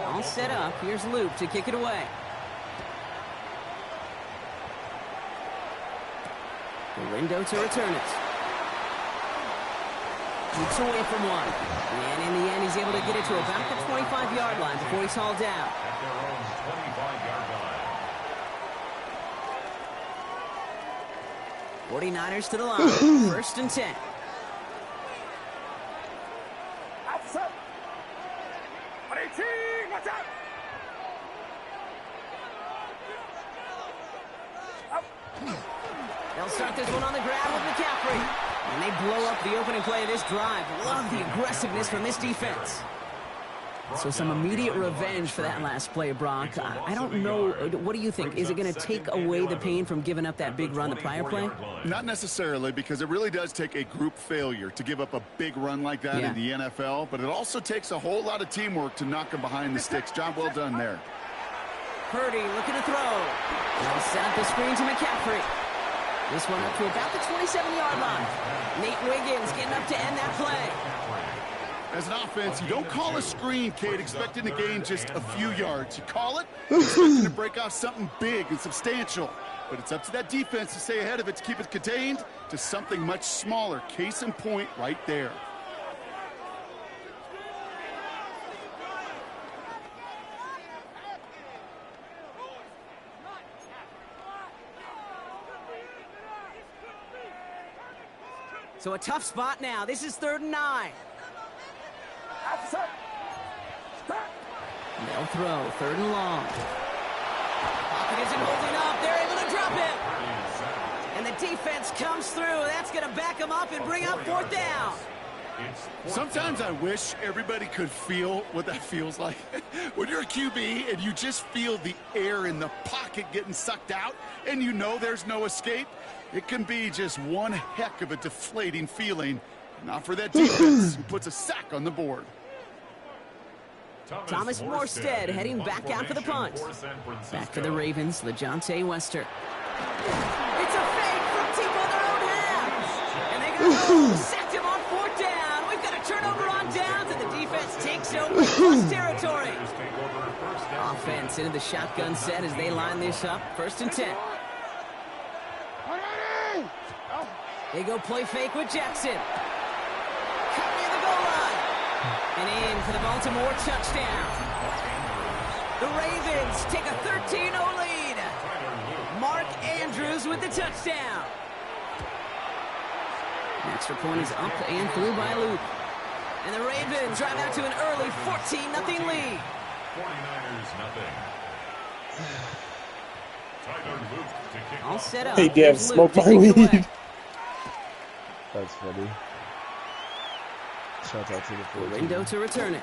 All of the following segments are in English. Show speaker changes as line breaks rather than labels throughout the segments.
All set up. Here's Luke to kick it away. Galindo to return it. Keeps away from one. And in the end, he's able to get it to about the 25-yard line before he's hauled down.
At their own 25-yard line.
49ers to the line. First and 10. They'll start this one on the ground with McCaffrey. And they blow up the opening play of this drive. Love the aggressiveness from this defense. So some immediate revenge for that last play, Brock. I don't know. What do you think? Is it going to take away the pain from giving up that big run the prior play?
Not necessarily, because it really does take a group failure to give up a big run like that in the NFL. But it also takes a whole lot of teamwork to knock them behind the sticks. Job well done there.
Purdy looking to throw. They'll set up the screen to McCaffrey. This one up to about the 27-yard line. Nate Wiggins getting up to end that play.
As an offense, you don't call a screen, Kate, expecting to gain just a few yards. You call it expecting to break off something big and substantial. But it's up to that defense to stay ahead of it, to keep it contained to something much smaller. Case in point right there.
So a tough spot now. This is 3rd and 9. They'll throw. 3rd and long. Pocket isn't holding up. They're able to drop it. And the defense comes through. That's going to back them up and bring up 4th down.
Sometimes I wish everybody could feel what that feels like. When you're a QB and you just feel the air in the pocket getting sucked out and you know there's no escape, it can be just one heck of a deflating feeling. Not for that defense who puts a sack on the board.
Thomas Morstead heading back out for the punt. Back for the Ravens, LeJontay Wester. It's a fake from deep on their own half. And they got sacked him on 4th down. We've got a turnover on downs, and the defense takes over plus territory. Offense into the shotgun set as they line this up. 1st and 10. They go play fake with Jackson. Cut near the goal line. And in for the Baltimore touchdown. The Ravens take a 13-0 lead. Mark Andrews with the touchdown. The extra point is up and through by Luke. And the Ravens drive out to an early 14-0 lead.
49ers nothing.
All set up.
Hey, Dev, smoke my weed. That's funny. Shout out to the 14.
Galindo to return it.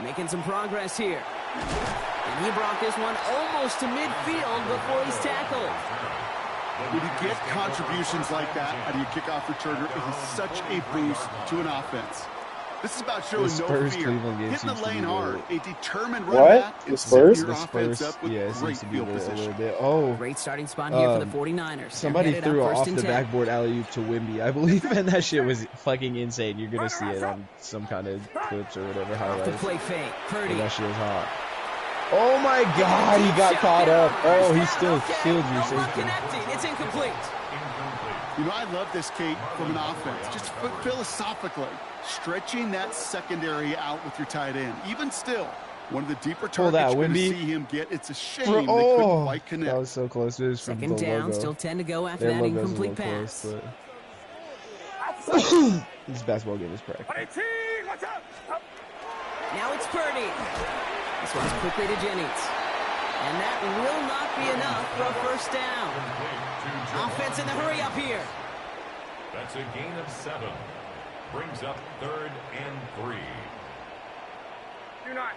Making some progress here. And he brought this one almost to midfield before he's tackled.
When you get contributions like that out of your kickoff returner, it is such a boost to an offense. This is about showing no fear, hitting the lane hard, a determined run back, and setting your offense up with great field position.
Oh,
great starting spot here for the 49ers.
Somebody threw off the backboard alley-oop to Wimby, I believe, and that shit was fucking insane. You're gonna see it on some kind of clips or whatever highlights.
The play fake, Purdy.
That shit was hot. Oh my God, he got caught up. Oh, he still killed you, safety.
It's incomplete.
You know, I love this, Kate, from an offense. Just philosophically, stretching that secondary out with your tight end. Even still, one of the deeper targets you're going to see him get. It's a shame they couldn't quite connect.
That was so close.
Second down, still 10 to go after that incomplete pass.
Close, this basketball game is practice.
Now it's Purdy. This one's quickly to Jennings. And that will not be enough for a 1st down. Offense in the hurry up here.
That's a gain of 7. Brings up 3rd and 3.
Do not.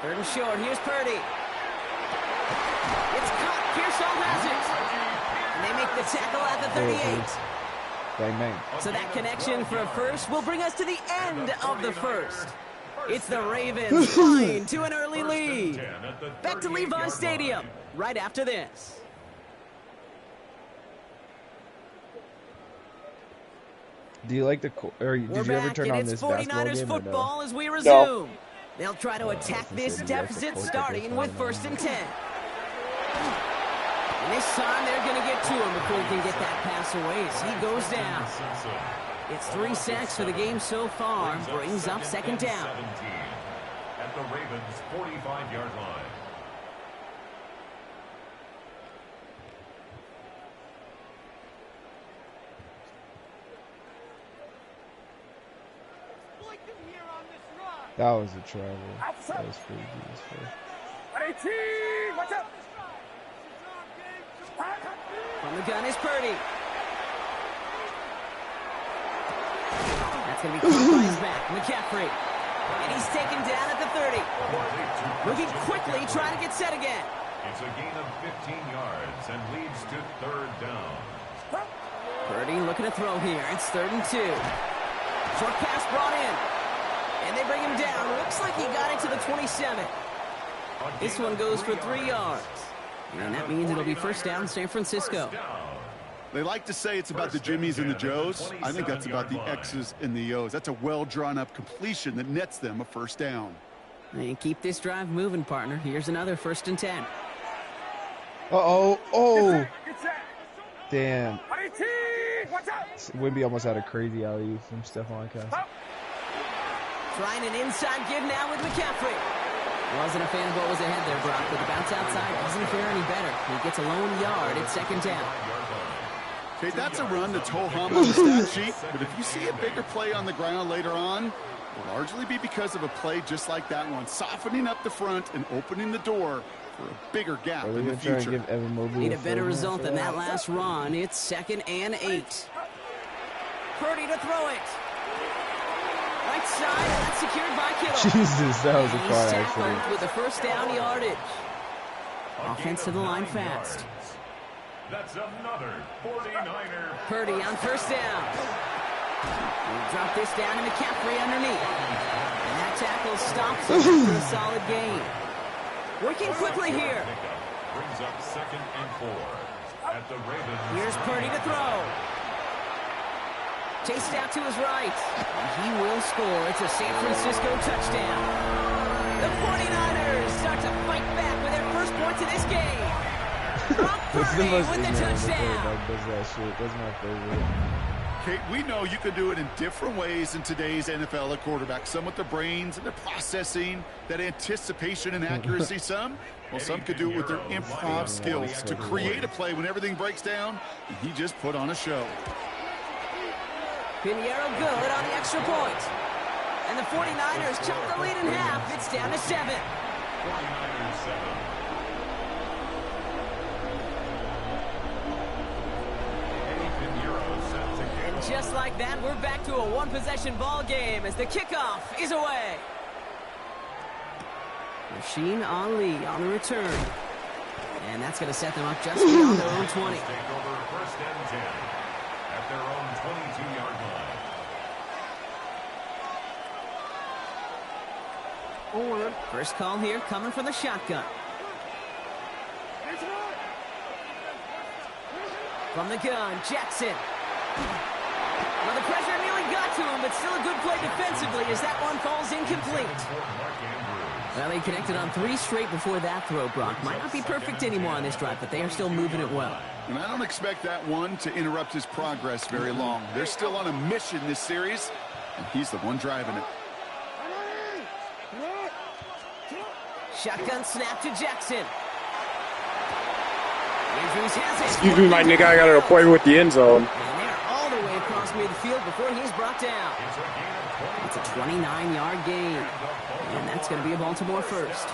Third and short. Here's Purdy. It's caught. Pearsall has it. And they make the tackle at the 38.
Bang, bang.
So that connection for a first will bring us to the end of the first. It's the Ravens flying to an early lead. Back to Levi Stadium right after this.
Do you like the or did you ever turn on this basketball
49ers
game
football
or no?
as we resume. They'll try to
I
attack
was gonna
this
say, do you like the
deficit
court
starting
that
with
they're
1st and 10. And this time they're going to get to him before he can get that pass away as he goes down. It's 3 sacks for the game so far. Brings up 2nd down.
At the Ravens' 45-yard line.
That was a travel. That was pretty beautiful.
Watch out!
From the gun is Purdy. That's going to be caught by his back. McCaffrey. And he's taken down at the 30. Moving quickly, trying to get set again.
It's a gain of 15 yards and leads to 3rd down.
Purdy looking to throw here. It's 3rd and 2. Short pass brought in. And they bring him down. Looks like he got into the 27. This one goes for 3 yards. And that means it'll be 1st down San Francisco.
They like to say it's about the Jimmies and the Joes. I think that's about the X's and the O's. That's a well-drawn-up completion that nets them a 1st down.
And keep this drive moving, partner. Here's another 1st and 10.
Uh-oh. Oh. Damn.
Watch out!
Wimby almost had a crazy alley from Stephon Castle.
Trying an inside give now with McCaffrey. Wasn't a fan of what was ahead there, Brock, but the bounce outside doesn't fare any better. He gets a lone yard at 2nd down.
Okay, that's a run that's ho-hum on the stat sheet, but if you see a bigger play on the ground later on, it'll largely be because of a play just like that one, softening up the front and opening the door for a bigger gap in the future.
Need a better result than that last run. It's 2nd and 8. Purdy to throw it. Right side, and that's secured by Kittle.
Jesus, that was a car
accident.
accident.
With the 1st down yardage. Offense to the line fast.
That's another 49er.
Purdy on 1st down. We'll drop this down to McCaffrey underneath. And that tackle stops him for a solid gain. Working quickly here.
Brings up 2nd and 4. At the Ravens.
Here's Purdy to throw. Chased out to his right. And he will score. It's a San Francisco touchdown. The 49ers start to fight back with their 1st points of this game. Brock Purdy with the touchdown.
Does that shit. That's my favorite.
Kate, we know you can do it in different ways in today's NFL at quarterback. Some with their brains and their processing, that anticipation and accuracy. Some could do it with their improv skills to create a play when everything breaks down. And he just put on a show.
Pinheiro good on the extra point. And the 49ers chop the lead in half. It's down to 7.
49ers 7.
And just like that, we're back to a 1-possession ball game as the kickoff is away. Rasheen Ali on the return. And that's going to set them up just beyond their own 20.
Take over 1st and 10 at their own 22-yard line.
First call here coming from the shotgun. From the gun, Jackson. Well, the pressure nearly got to him, but still a good play defensively as that one falls incomplete. Well, they connected on 3 straight before that throw, Brock. Might not be perfect anymore on this drive, but they are still moving it well.
And I don't expect that one to interrupt his progress very long. They're still on a mission this series, and he's the one driving it.
Shotgun snap to Jackson. Andrews has it.
Excuse me, my nigga, I got an appointment with the end zone.
And they're all the way across midfield before he's brought down. It's a 29-yard gain. And that's going to be a Baltimore 1st.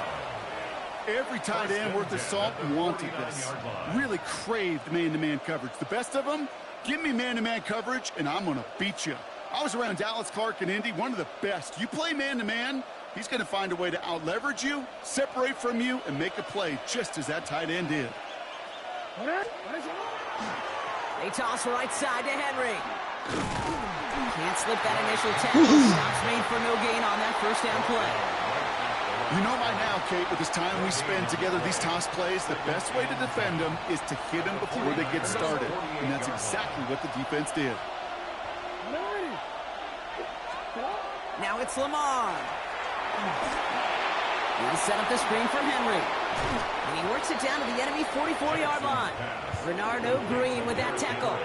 Every tight end worth his salt wanted this. Really craved man-to-man coverage. The best of them, give me man-to-man coverage, and I'm going to beat you. I was around Dallas Clark and Indy, one of the best. You play man-to-man, he's going to find a way to out-leverage you, separate from you, and make a play just as that tight end did.
They toss right side to Henry. Can't slip that initial tackle. Stops made for no gain on that 1st down play.
You know by now, Kate, with this time we spend together, these toss plays, the best way to defend them is to hit them before they get started. And that's exactly what the defense did.
Now it's Lamar. He'll set up the screen for Henry. And he works it down to the enemy 44-yard line. Bernardo Green with that tackle.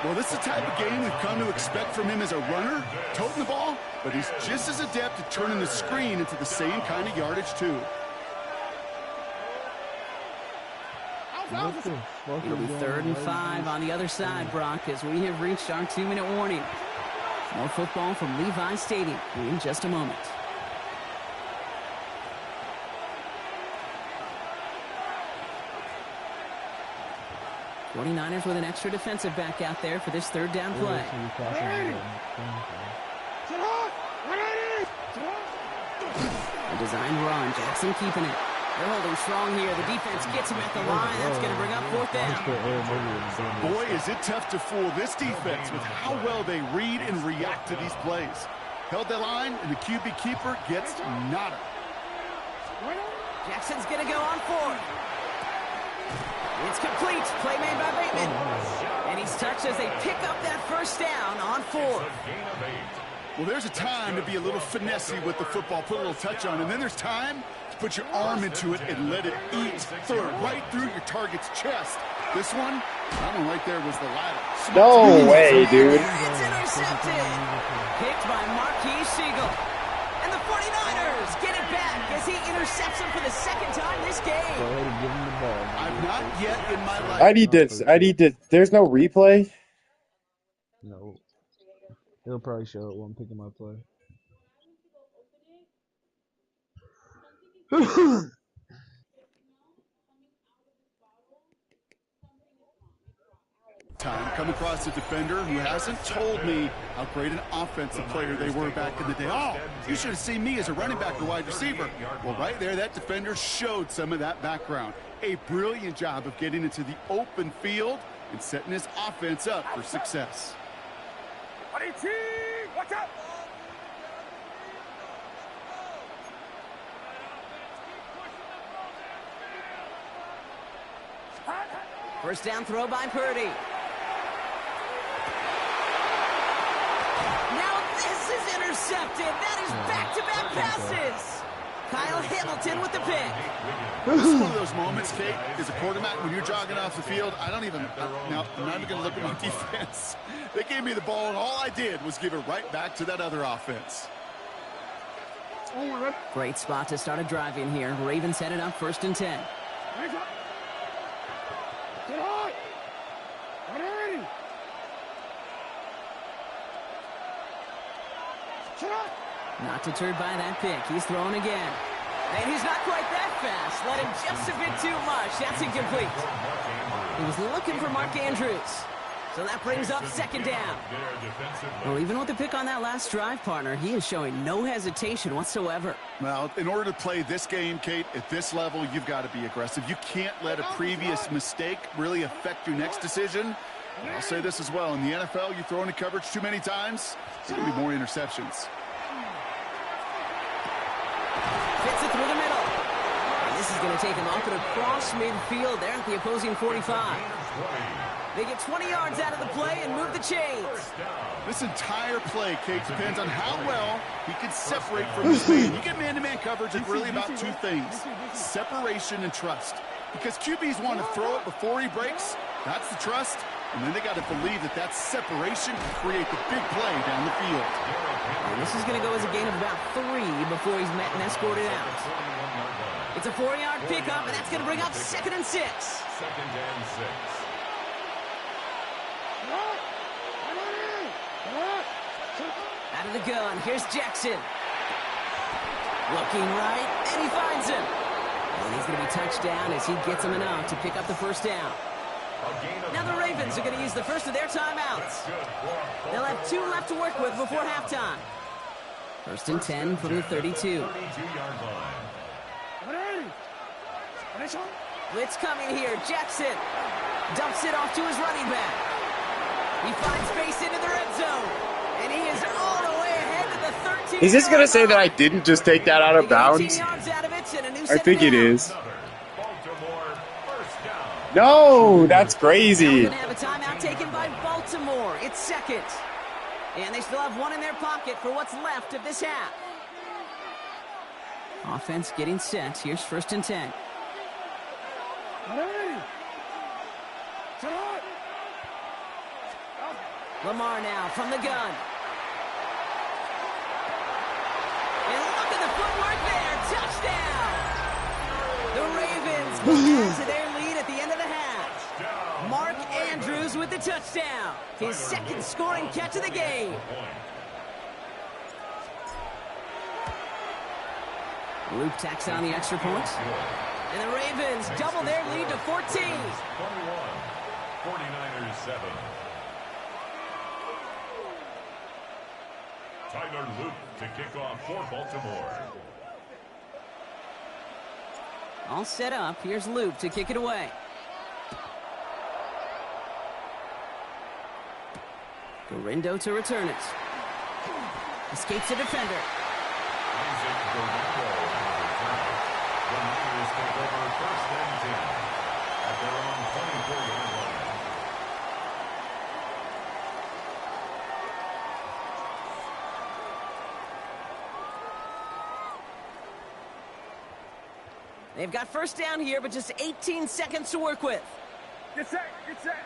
Well, this is the type of game we've come to expect from him as a runner, toting the ball, but he's just as adept at turning the screen into the same kind of yardage, too.
It'll be 3rd and 5 on the other side, Brock, as we have reached our 2-minute warning. More football from Levi Stadium in just a moment. '49ers with an extra defensive back out there for this 3rd down play. A designed run. Jackson keeping it. They're holding strong here. The defense gets him at the line. That's going to bring up 4th down.
Boy, is it tough to fool this defense with how well they read and react to these plays. Held that line, and the QB keeper gets nada.
Jackson's going to go on 4th. It's complete. Play made by Bateman. And he's touched as they pick up that 1st down on 4th.
Well, there's a time to be a little finessey with the football, put a little touch on, and then there's time to put your arm into it and let it eat right through your target's chest. This one, that one right there was the latter.
No way, dude.
It's intercepted. Picked by Marquis Siegel. And the 49ers get it back as he intercepts him for the 2nd time this game.
I've not yet in my life.
I need this. There's no replay?
No. It'll probably show it when I'm picking my play.
Time come across a defender who hasn't told me how great an offensive player they were back in the day. Oh, you should have seen me as a running back or wide receiver. Well, right there, that defender showed some of that background. A brilliant job of getting into the open field and setting his offense up for success.
Watch out!
First down throw by Purdy. Now this is intercepted. That is back-to-back passes. Kyle Hamilton with the pick.
This is one of those moments, Kate, as a quarterback, when you're jogging off the field, now, I'm not even going to look at my defense. They gave me the ball, and all I did was give it right back to that other offense.
Great spot to start a drive in here. Ravens headed up 1st and 10. Not deterred by that pick. He's throwing again. And he's not quite that fast. Let him just a bit too much. That's incomplete. He was looking for Mark Andrews. So that brings up 2nd down. Well, even with the pick on that last drive, partner, he is showing no hesitation whatsoever.
Well, in order to play this game, Kate, at this level, you've got to be aggressive. You can't let a previous mistake really affect your next decision. And I'll say this as well. In the NFL, you throw into coverage too many times, there's going to be more interceptions.
Fits it through the middle. And this is going to take him off and across midfield there at the opposing 45. They get 20 yards out of the play and move the chains.
This entire play, Kate, depends on how well he can separate from his man. You get man-to-man coverage, it's really about 2 things: separation and trust. Because QBs want to throw it before he breaks. That's the trust. And then they got to believe that that separation can create the big play down the field.
And this is going to go as a gain of about 3 before he's met and escorted out. It's a 4-yard pickup, and that's going to bring up 2nd and 6.
2nd and 6.
Out of the gun, here's Jackson. Looking right, and he finds him. And he's going to be touched down as he gets him enough to pick up the 1st down. Now the Ravens are going to use the first of their timeouts. They'll have 2 left to work with before halftime. 1st and 10 from the 32. Blitz coming here. Jackson dumps it off to his running back. He finds space into the red zone. And he is all the way ahead to the 13.
Is this going to say that I didn't just take that out of bounds? I think it is. No, that's crazy.
We're going to have a timeout taken by Baltimore. It's 2nd. And they still have one in their pocket for what's left of this half. Offense getting set. Here's 1st and 10. Lamar now from the gun. And look at the footwork there. Touchdown! The Ravens go back to their lead at the end of the half. Mark Andrews with the touchdown. His 2nd scoring catch of the game. Luke tacks on the extra point. And the Ravens double their lead to 14.
21. 49ers 7. Tyler Luke to kick off for Baltimore.
All set up. Here's Luke to kick it away. Gorindo to return it. Escapes a defender.
Isaac Gorindo on the return. The Niners take over 1st and 10 at their own 24-yard line.
They've got 1st down here, but just 18 seconds to work with.
Get set, get set.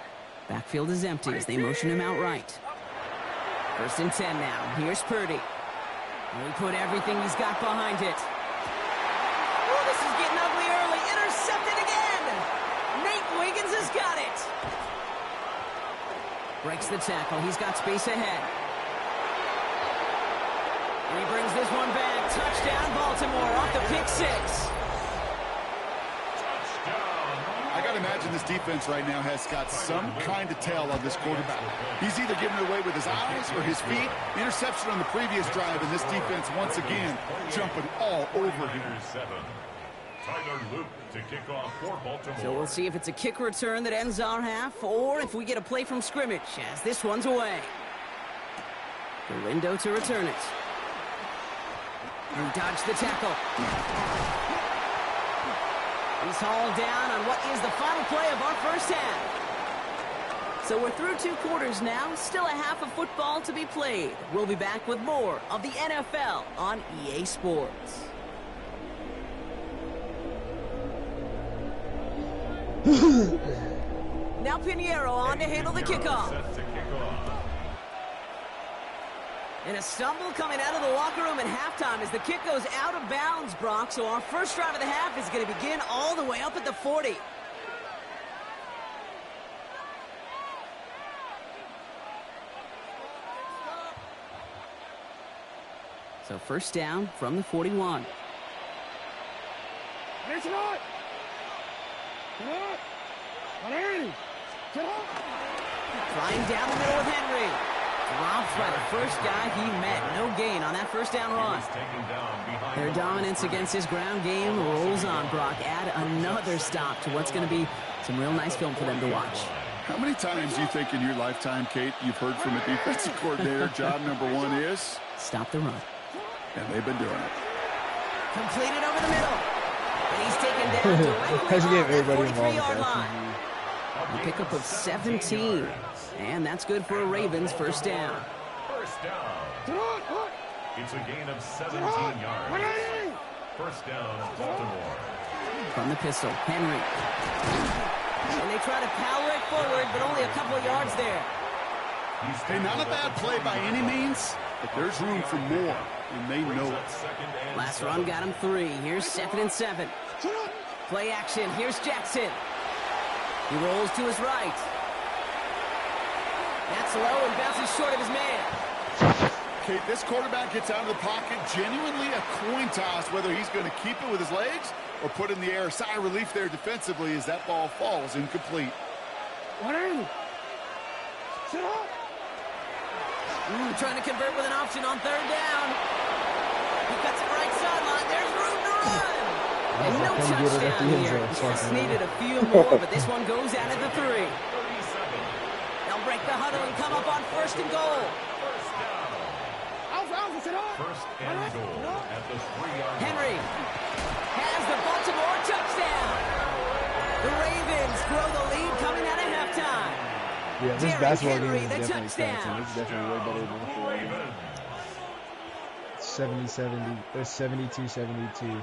Backfield is empty as they motion him out right. 1st and 10 now. Here's Purdy. And he put everything he's got behind it. Oh, this is getting ugly early. Intercepted again. Nate Wiggins has got it. Breaks the tackle. He's got space ahead. And he brings this one back. Touchdown, Baltimore, off the pick 6.
I got to imagine this defense right now has got some kind of tell on this quarterback. He's either giving it away with his eyes or his feet. Interception on the previous drive, and this defense once again jumping all over him.
Tyler Luke to kick off for Baltimore.
So we'll see if it's a kick return that ends our half or if we get a play from scrimmage as this one's away. Gorindo to return it. And dodged the tackle. He's hauled down on what is the final play of our 1st half. So we're through 2 quarters now. Still a half of football to be played. We'll be back with more of the NFL on EA Sports. Now Pinheiro on to handle the kickoff. And a stumble coming out of the locker room at halftime as the kick goes out of bounds, Brock. So our 1st drive of the half is going to begin all the way up at the 40. So 1st down from the 41. Flying down the middle with Henry. Dropped by the 1st guy he met. No gain on that 1st down run. Their dominance against his ground game rolls on, Brock. Add another stop to what's going to be some real nice film for them to watch.
How many times do you think in your lifetime, Kate, you've heard from a defensive coordinator, job number 1 is?
Stop the run.
And they've been doing it.
Completed over the middle. And he's taken down directly on the 43-yard line. A pickup of 17. And that's good for a Ravens 1st down.
1st down. It's a gain of 17 yards. 1st down, Baltimore.
From the pistol, Henry. And they try to power it forward, but only a couple of yards there.
Hey, not a bad play by any means, but there's room for more, and they know it.
Last run got him 3. Here's 2nd and 7. Play action. Here's Jackson. He rolls to his right. That's low and bounces short of his man.
Kate, this quarterback gets out of the pocket, genuinely a coin toss, whether he's going to keep it with his legs or put it in the air. Sigh of relief there defensively as that ball falls incomplete.
Trying to convert with an option on 3rd down. He cuts it right sideline. There's room to run. And no touchdown here. Just needed a few more, but this one goes out at the 3. They'll break the huddle and come up on 1st and goal.
1st and goal at the 3-yard line.
Henry has the Baltimore touchdown. The Ravens grow the lead coming out of halftime.
Yeah, this basketball game is definitely exciting. This is definitely way better than the 72-72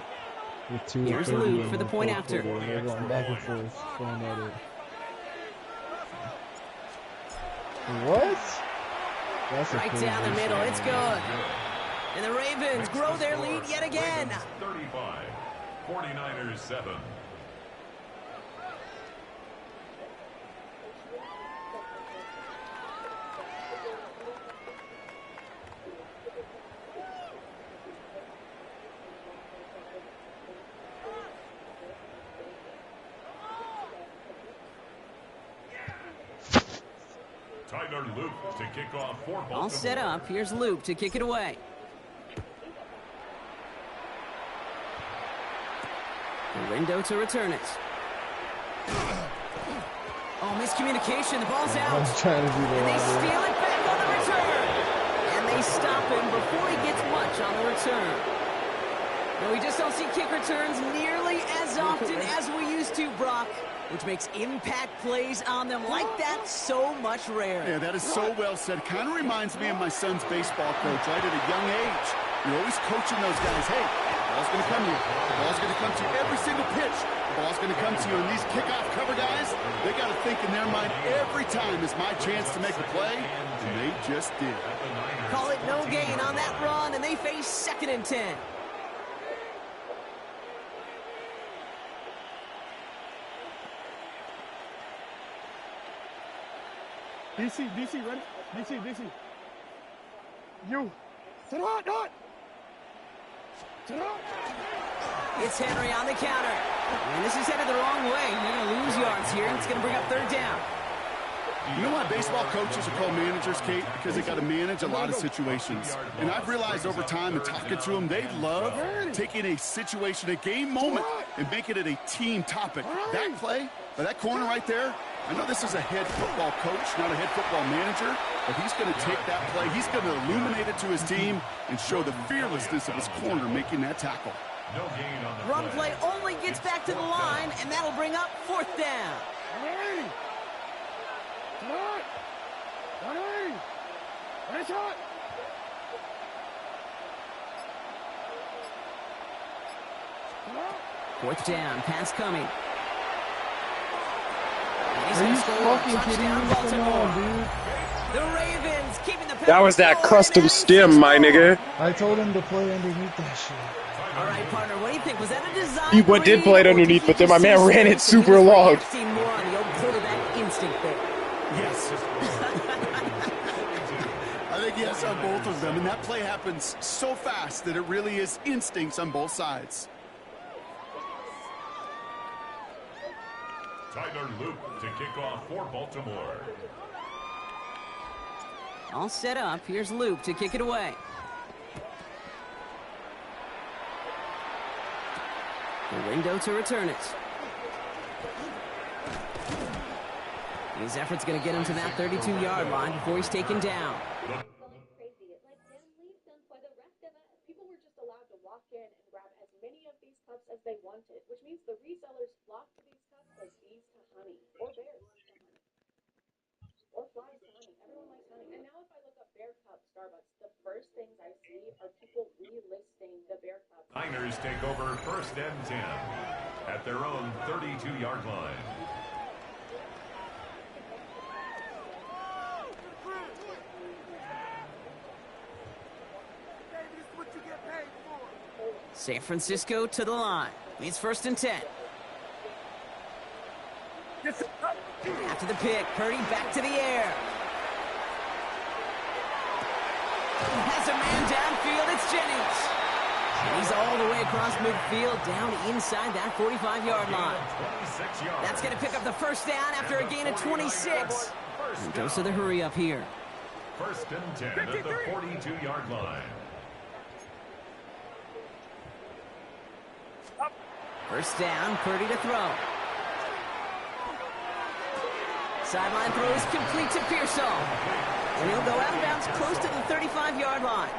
with 2:30
Here's Luke for the point after.
They're going back and forth, going at it. What? That's
right down the middle. It's good. And the Ravens grow their lead yet again.
35, 49ers 7. Luke to kick off for Baltimore.
All set up. Here's Luke to kick it away. The window to return it. Oh, miscommunication. The ball's out.
I was trying to do that.
And they steal it back on the return. And they stop him before he gets much on the return. No, we just don't see kick returns nearly as often as we used to, Brock, which makes impact plays on them like that so much rarer.
Yeah, that is so well said. Kind of reminds me of my son's baseball coach, right? At a young age, you're always coaching those guys. Hey, the ball's going to come to you. The ball's going to come to you every single pitch. The ball's going to come to you. And these kickoff cover guys, they got to think in their mind every time is my chance to make a play. And they just did.
Call it no gain on that run, and they face 2nd and 10.
DC, ready? DC. You. Ta-da!
It's Henry on the counter. And this is headed the wrong way. They're going to lose yards here. It's going to bring up 3rd down.
You know why baseball coaches are called managers, Kate? Because they got to manage a lot of situations. And I've realized over time and talking to them, they love taking a situation, a game moment, and making it a team topic. That play, or that corner right there, I know this is a head football coach, not a head football manager, but he's going to take that play. He's going to illuminate it to his team and show the fearlessness of his corner making that tackle.
No gain on the
Run play only gets back to the line, and that'll bring up 4th down. Fourth down, pass coming.
Are you fucking kidding me? Come on, dude.
The Ravens keeping the
That was that custom stem, my nigga.
I told him to play underneath that shit.
All right, partner, what do you think? Was that a design?
He did play it underneath, but then my man ran it super long.
Seen more on the old quarterback instinct there.
Yes. I think yes on both of them, and that play happens so fast that it really is instincts on both sides.
Tyler Luke to kick off for Baltimore.
All set up. Here's Luke to kick it away. The window to return it. His effort's going to get him to that 32-yard line before he's taken down.
People were just allowed to walk in and grab as many of these cups as they wanted, which means the resellers flocked to these cups like bees to honey, or bears to honey, or flies to honey. Everyone likes honey. And now if I look up Bear Cup Starbucks, the first things I see are people relisting the Bear Cup.
Niners take over 1st and 10 at their own 32-yard line.
San Francisco to the line. It's 1st and 10. After the pick, Purdy back to the air. Has a man downfield, it's Jennings. And he's all the way across midfield, down inside that 45-yard line. That's going to pick up the 1st down after a gain of 26. And goes to the hurry up here.
1st and 10 at the 42-yard line.
1st down, Purdy to throw. Sideline throw is complete to Pearsall. And he'll go out of bounds close to the 35-yard line.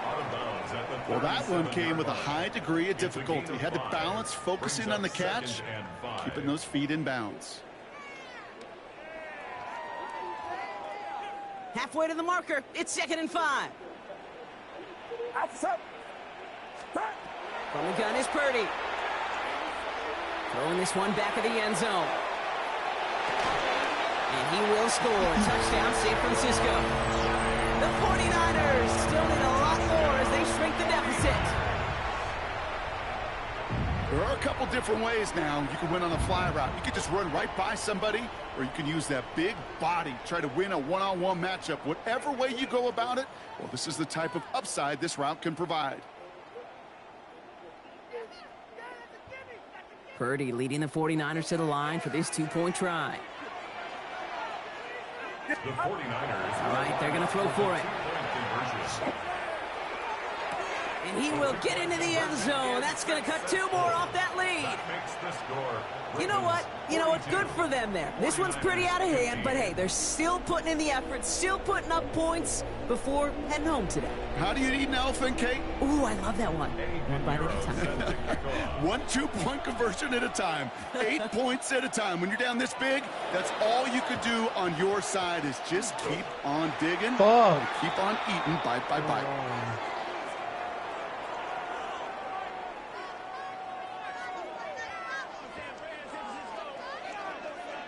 Well, that one came with a high degree of difficulty. Had to balance, focusing on the catch, keeping those feet in bounds.
Halfway to the marker. It's 2nd and 5. From the gun is Purdy. Throwing this one back of the end zone. And he will score. Touchdown, San Francisco. The 49ers still need a lot more as they shrink the deficit.
There are a couple different ways now. You can win on a fly route. You can just run right by somebody, or you can use that big body, try to win a one-on-one matchup. Whatever way you go about it, well, this is the type of upside this route can provide.
Purdy leading the 49ers to the line for this 2-point try.
The 49ers.
All right, they're going to throw for it. And he will get into the end zone. That's going to cut 2 more off that lead. You know what? Good for them there. This one's pretty out of hand, but hey, they're still putting in the effort, still putting up points before heading home today.
How do you eat an elephant, Kate?
Ooh, I love that one. 1 bite at a time.
1 2-point conversion at a time. 8 points at a time. When you're down this big, that's all you could do on your side is just keep on digging.
Fuck.
Keep on eating bite by bite.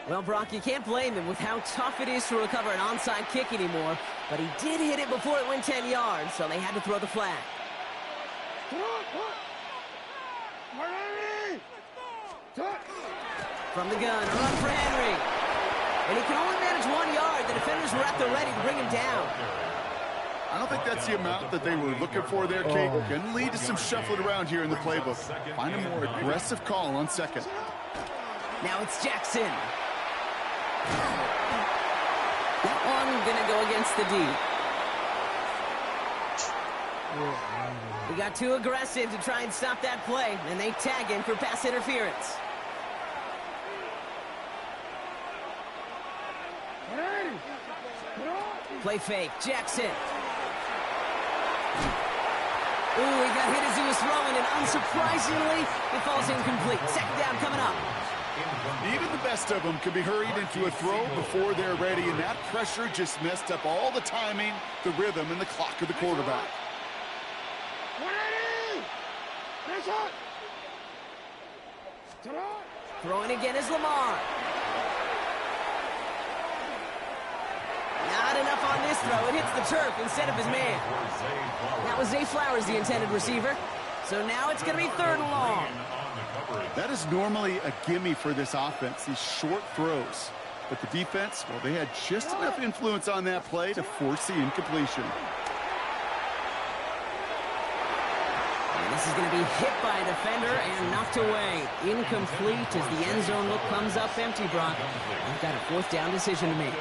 Well, Brock, you can't blame him with how tough it is to recover an onside kick anymore, but he did hit it before it went 10 yards, so they had to throw the flag. From the gun, a run for Henry. And he can only manage 1 yard. The defenders were at the ready to bring him down.
I don't think that's the amount that they were looking for there, Kate. Can lead to some shuffling around here in the playbook. Find a more aggressive call on 2nd.
Now it's Jackson. That one gonna go against the D. He got too aggressive to try and stop that play, and they tag him for pass interference. Play fake, Jackson. Ooh, he got hit as he was throwing, and unsurprisingly, it falls incomplete. 2nd down coming up.
Even the best of them can be hurried into a throw before they're ready, and that pressure just messed up all the timing, the rhythm, and the clock of the quarterback.
Throwing again is Lamar. Not enough on this throw. It hits the turf instead of his man. That was Zay Flowers, the intended receiver. So now it's going to be 3rd and long.
That is normally a gimme for this offense, these short throws. But the defense, well, they had just enough influence on that play to force the incompletion.
And this is going to be hit by a defender and knocked away. Incomplete as the end zone look comes up empty, Brock. They've got a 4th down decision to make.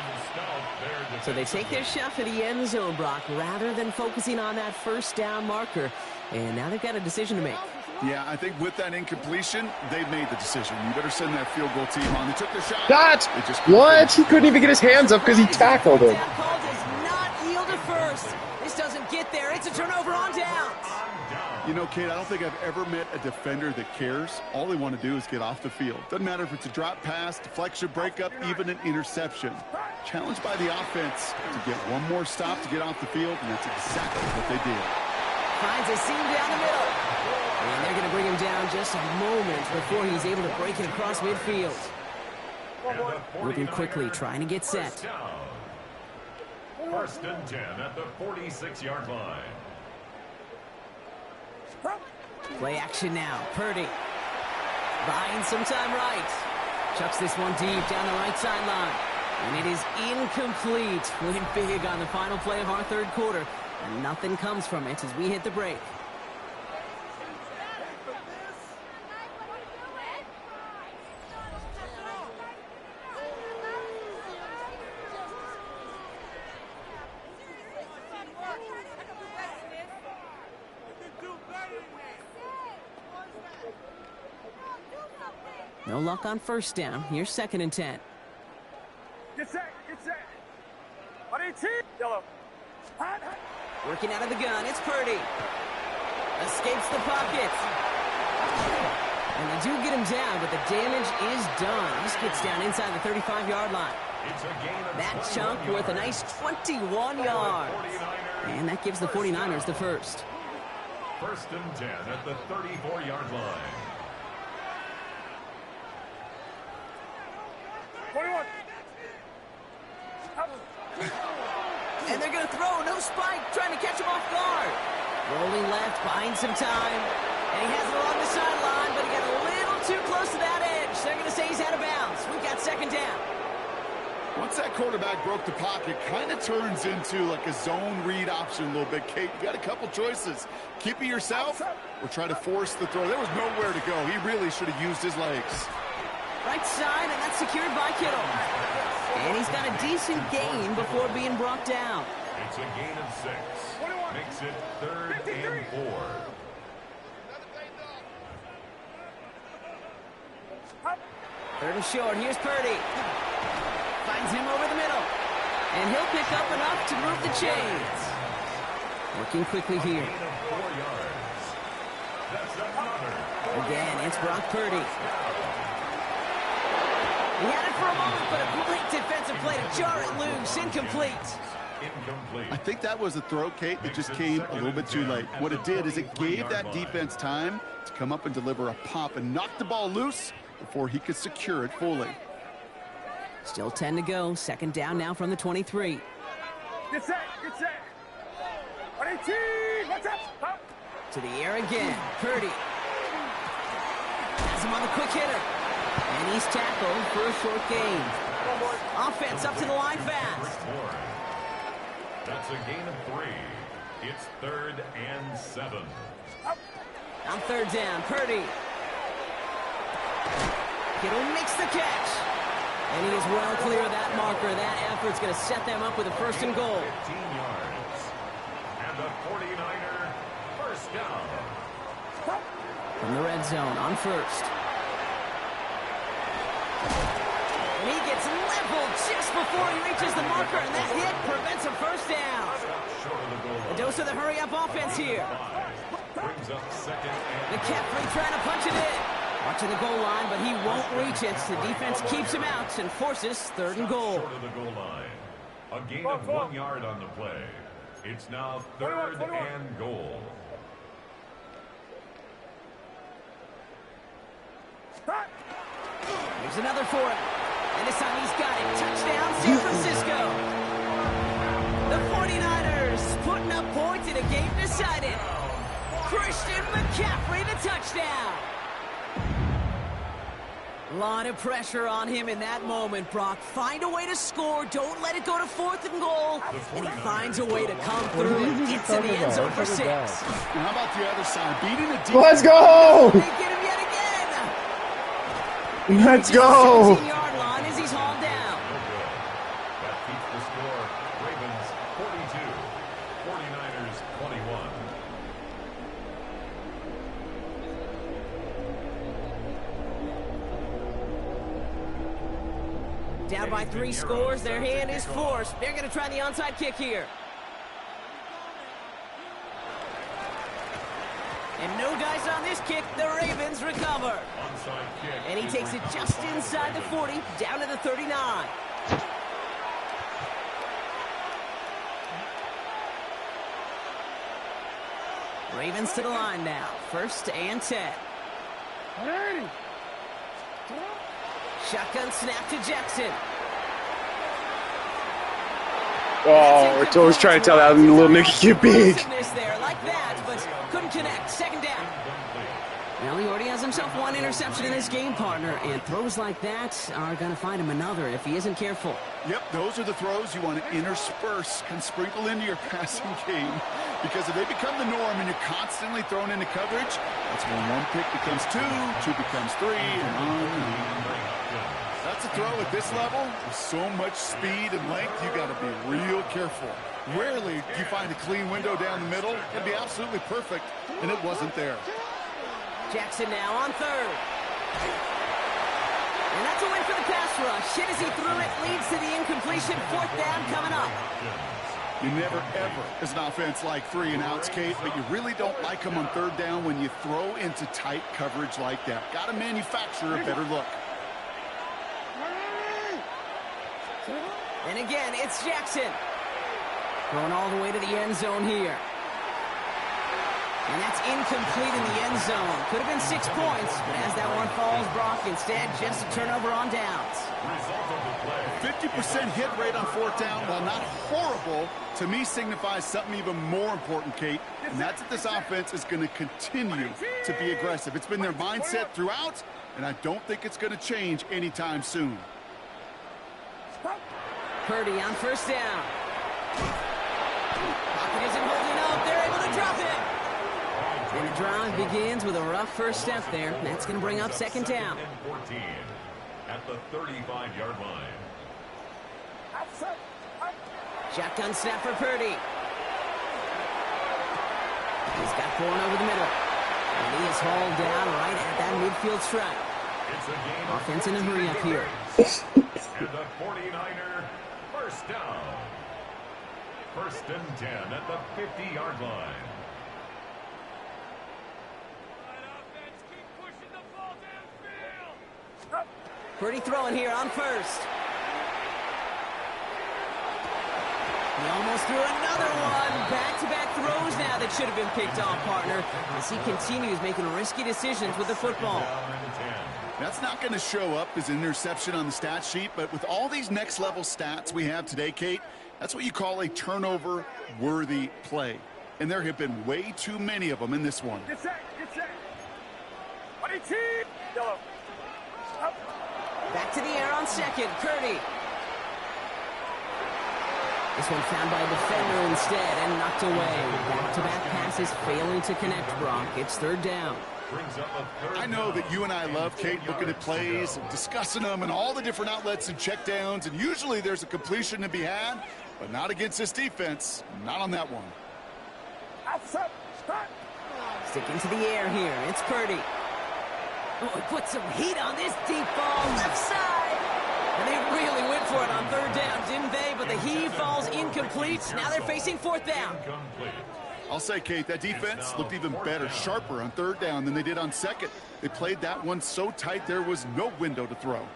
So they take their shot for the end zone, Brock, rather than focusing on that 1st down marker. And now they've got a decision to make.
Yeah, I think with that incompletion, they've made the decision. You better send that field goal team on. They took their shot.
What? He couldn't even get his hands up because he tackled him.
That call does not yield to 1st. This doesn't get there. It's a turnover on downs.
You know, Kate, I don't think I've ever met a defender that cares. All they want to do is get off the field. Doesn't matter if it's a drop pass, deflection, breakup, even an interception. Challenged by the offense to get one more stop to get off the field, and that's exactly what they did.
Finds a seam down the middle. And they're going to bring him down just a moment before he's able to break it across midfield. Moving quickly, trying to get set.
1st and 10 at the 46-yard line.
Play action now. Purdy. Buying some time right. Chucks this one deep down the right sideline. And it is incomplete. Went big on the final play of our 3rd quarter. And nothing comes from it as we hit the break. No luck on 1st down. Here's 2nd and 10.
Get set, get set. 118. Yellow.
Working out of the gun, it's Purdy. Escapes the pocket. And they do get him down, but the damage is done. This gets down inside the 35-yard line. That chunk worth a nice 21 yards. And that gives the 49ers the first.
1st and 10 at the 34-yard line.
21.
And they're going to throw. No spike. Trying to catch him off guard. Rolling left, buying some time. And he has it along the sideline, but he got a little too close to that edge. They're going to say he's out of bounds. We've got 2nd down.
Once that quarterback broke the pocket, kind of turns into like a zone read option a little bit. Kate, you got a couple choices. Keep it yourself or try to force the throw. There was nowhere to go. He really should have used his legs.
Right side, and that's secured by Kittle. And he's got a decent gain before being brought down.
It's a gain of 6. Makes it 3rd and 4.
Third and short. Here's Purdy. Finds him over the middle. And he'll pick up enough to move the chains. Working quickly here. Again, it's Brock Purdy. He had it for a moment, but a great defensive play to jar it loose. Incomplete.
I think that was a throw, Kate, that just came a little bit too late. What it did is it gave that defense time to come up and deliver a pop and knock the ball loose before he could secure it fully.
Still 10 to go. 2nd down now from the 23.
Get set. Get set. 118. Watch out. Hop.
To the air again. Purdy. Has him on the quick hitter. And he's tackled for a short gain. Offense up to the line fast.
That's a gain of 3. It's 3rd and 7.
On 3rd down, Purdy. Kittle makes the catch. And he is well clear of that marker. That effort's going to set them up with a 1st and goal.
15 yards. And the 49er 1st down.
From the red zone on 1st. And he gets leveled just before he reaches the marker, and that hit prevents a 1st down. A dose of the hurry-up offense here.
Brings up 2nd and
McCaffrey trying to punch it in. Watching the goal line, but he won't reach it. The defense keeps him out and forces 3rd and goal.
short of the goal line. A gain of 1 yard on the play. It's now 3rd and goal.
Here's another for him. And this time he's got it. Touchdown, San Francisco. The 49ers putting up points in a game decided. Christian McCaffrey, the touchdown. A lot of pressure on him in that moment, Brock. Find a way to score. Don't let it go to 4th and goal. And he finds a way to come through and gets in the end zone for 6.
Now how about the other side? Beating a defense.
Let's go!
They get him yet again.
Let's go!
17-yard line as he's hauled down.
That keeps the score. Ravens 42, 49ers 21.
Down by 3 scores, their hand is forced. They're going to try the onside kick here. And no dice on this kick. The Ravens recover.
Onside kick.
And he takes it just inside the 40, down to the 39. Ravens to the line now. 1st and 10. Shotgun snap to Jackson.
Oh, we're always trying to tell that little Nicky get big.
There like that, but couldn't connect. 2nd down. Well, he already has himself 1 interception in his game, partner, and throws like that are going to find him another if he isn't careful.
Yep, those are the throws you want to intersperse and sprinkle into your passing game, because if they become the norm and you're constantly thrown into coverage, that's when 1 pick becomes 2, 2 becomes 3, and on and on. That's a throw at this level with so much speed and length, you got to be real careful. Rarely do you find a clean window down the middle. It'd be absolutely perfect, and it wasn't there.
Jackson now on 3rd. And that's a win for the pass rush. Hit as he threw it, leads to the incompletion. 4th down coming up.
You never, ever, as an offense, like 3 and outs, Kate, but you really don't like them on 3rd down when you throw into tight coverage like that. Got to manufacture a better look.
And again, it's Jackson. Going all the way to the end zone here. And that's incomplete in the end zone. Could have been 6 points, but as that one falls, Brock, instead, just a turnover on downs.
50% hit rate on 4th down, while not horrible, to me signifies something even more important, Kate, and that's that this offense is going to continue to be aggressive. It's been their mindset throughout, and I don't think it's going to change anytime soon.
Purdy on 1st down. Pocket isn't holding up. They're able to drop it. And the drive begins with a rough first step there. That's going to bring up 2nd down.
14 at the 35-yard line.
Shotgun snap for Purdy. He's got Bourne over the middle. And he is hauled down right at that midfield stripe. Offense in a hurry up here.
And the 49er, 1st down. 1st and 10 at the 50-yard line.
Purdy throwing here on 1st. He almost threw another one. Back-to-back throws now that should have been picked off, partner, as he continues making risky decisions with the football.
That's not going to show up as an interception on the stat sheet, but with all these next-level stats we have today, Kate, that's what you call a turnover-worthy play. And there have been way too many of them in this one.
Get set, get set. 22. Yellow.
Back to the air on 2nd. Purdy. This one found by a defender instead and knocked away. Back-to-back passes failing to connect, Brock. It's 3rd down.
I know that you and I love, Kate, looking at plays and discussing them and all the different outlets and checkdowns, and usually there's a completion to be had, but not against this defense. Not on that one.
Sticking to the air here. It's Purdy. Oh, he put some heat on this deep ball left side. And they really went for it on 3rd down, didn't they? But the heave falls incomplete. Now they're facing 4th down.
I'll say, Kate, that defense looked even better, sharper on 3rd down than they did on 2nd. They played that one so tight there was no window to throw.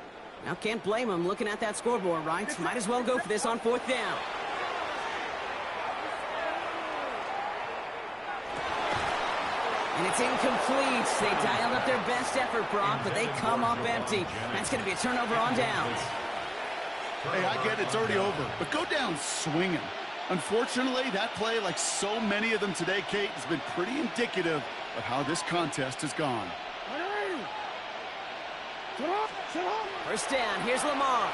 Now can't blame them looking at that scoreboard, right? Might as well go for this on 4th down. And it's incomplete. They dialed up their best effort, Brock, but they come up empty. That's going to be a turnover on downs.
Hey, I get it's already over, but go down swinging. Unfortunately, that play, like so many of them today, Kate, has been pretty indicative of how this contest has gone.
1st down. Here's Lamar.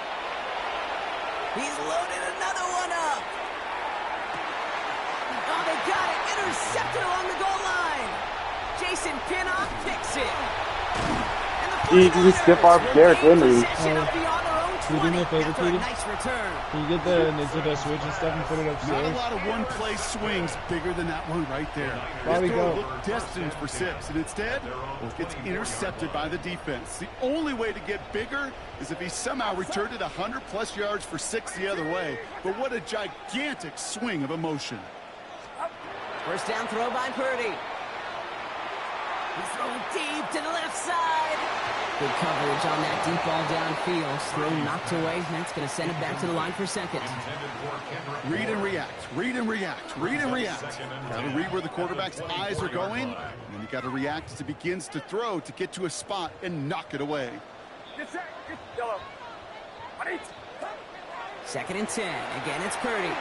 He's loaded another one up. Oh, they got it. Intercepted along the goal line. Jason Pinnock picks it.
He just skip off Derrick Henry.
Can you do me a favor, Katie?
Nice return.
Can you get the Nintendo Switch and stuff and put it
Not
upstairs?
a lot of one-play swings bigger than that one right there.
Probably
This throw
go.
looked destined for 6, and instead, it gets intercepted by the defense. The only way to get bigger is if he somehow returned it 100-plus yards for 6 the other way. But what a gigantic swing of emotion.
1st down throw by Purdy. He's throwing deep to the left side. Good coverage on that deep ball downfield. Throw knocked away. That's going to send it back to the line for 2nd.
Read and react, read and react, read and react. Got to read where the quarterback's eyes are going, and then you got to react as it begins to throw to get to a spot and knock it away.
Get set, get yellow.
2nd and 10. Again, it's Purdy.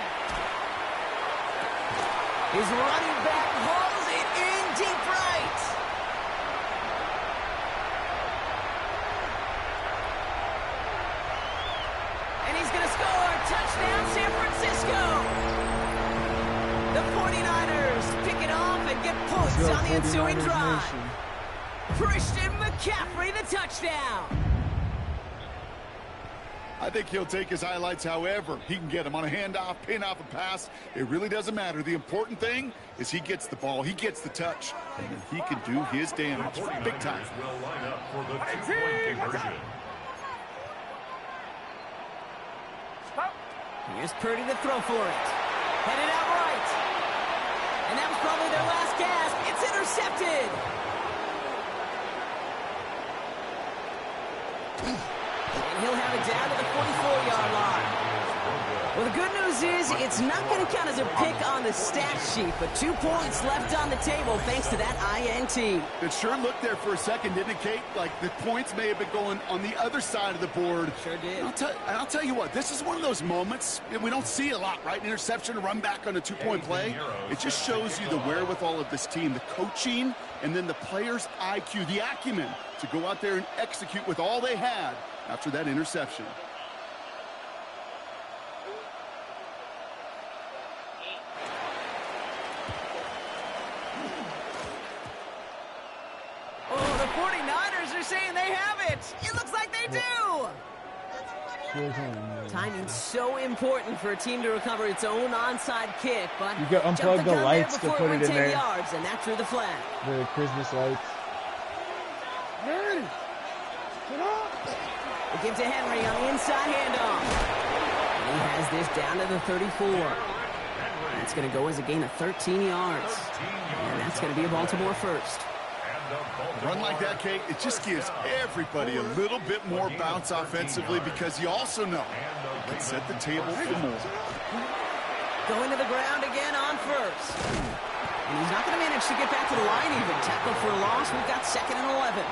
His running back hauls it in deep right. And he's going to score. Touchdown, San Francisco. The 49ers pick it off and get points on the ensuing drive. Christian McCaffrey, the touchdown.
I think he'll take his highlights however he can get them on a handoff, pin off a pass. It really doesn't matter. The important thing is he gets the ball, he gets the touch, and then he can do his damage big time.
Will line up for the 2-point conversion.
Here's Purdy to throw for it. Headed out right. And that was probably their last gasp. It's intercepted. And he'll have it down to the 44-yard line. the good news is it's not going to count as a pick on the stat sheet, but 2 points left on the table thanks to that INT.
It sure looked there for a second, didn't it, Kate? Like the points may have been going on the other side of the board.
Sure did.
I'll tell you what, this is one of those moments, we don't see a lot, right? Interception, a run back on a 2-point play. It just shows you the wherewithal of this team, the coaching, and then the players' IQ, the acumen to go out there and execute with all they had after that interception.
Oh, the 49ers are saying they have it. It looks like they do. Timing's so important for a team to recover its own onside kick, but
you got unplug the lights to put it in there.
Yards, and that drew the flag.
The Christmas lights.
They give to Henry on the inside handoff. And he has this down to the 34. That's going to go as a gain of 13 yards. And that's going to be a Baltimore first.
A run like that, Kate, it just gives everybody a little bit more bounce offensively because you also know you can set the table for more.
Going to the ground again on first. And he's not going to manage to get back to the line even. Tackle for a loss. We've got 2nd and 11.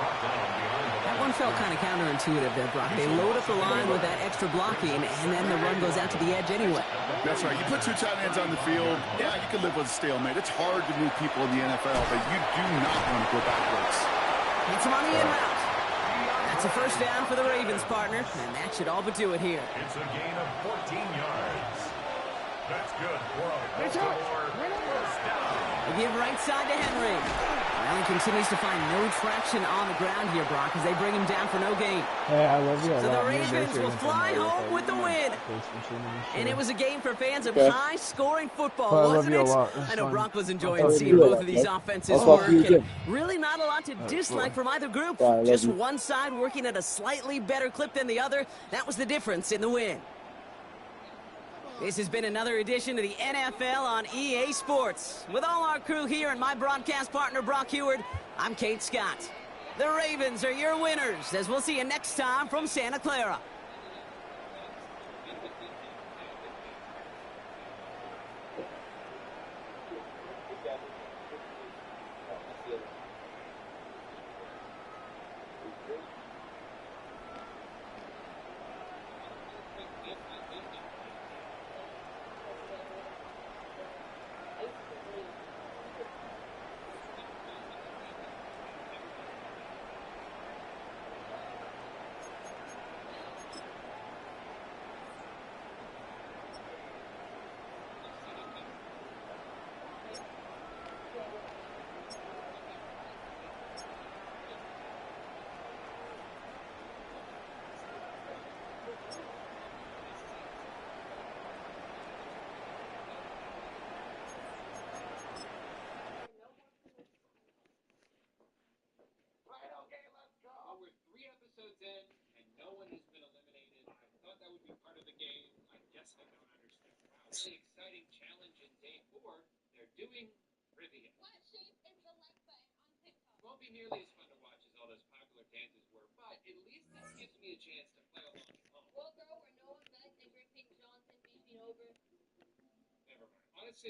That one felt kind of counterintuitive there, Brock. They load up the line with that extra blocking, and then the run goes out to the edge anyway.
That's right. You put 2 tight ends on the field, yeah, you can live with a stalemate. It's hard to move people in the NFL, but you do not want to go backwards.
Hits him on the in route. That's a first down for the Ravens, partner, and that should all but do it here.
It's a gain of 14 yards. That's good for a first down.
They give right side to Henry. Allen continues to find no traction on the ground here, Brock, as they bring him down for no gain.
Hey, I love you a lot.
So the Ravens will fly home with the win. And it was a game for fans of high-scoring football, wasn't it? I know Brock was enjoying seeing both of these offenses work. And really not a lot to dislike from either group. Just one side working at a slightly better clip than the other. That was the difference in the win. This has been another edition of the NFL on EA Sports. With all our crew here and my broadcast partner, Brock Heward, I'm Kate Scott. The Ravens are your winners, as we'll see you next time from Santa Clara.
Exciting challenge in day 4. They're doing trivia. What shape is the like button on TikTok? Won't be nearly as fun to watch as all those popular dances were, but at least this gives me a chance to play along at home. Well, girl, where Noah Beck and Griffin Johnson beat me over. Never mind. Honestly,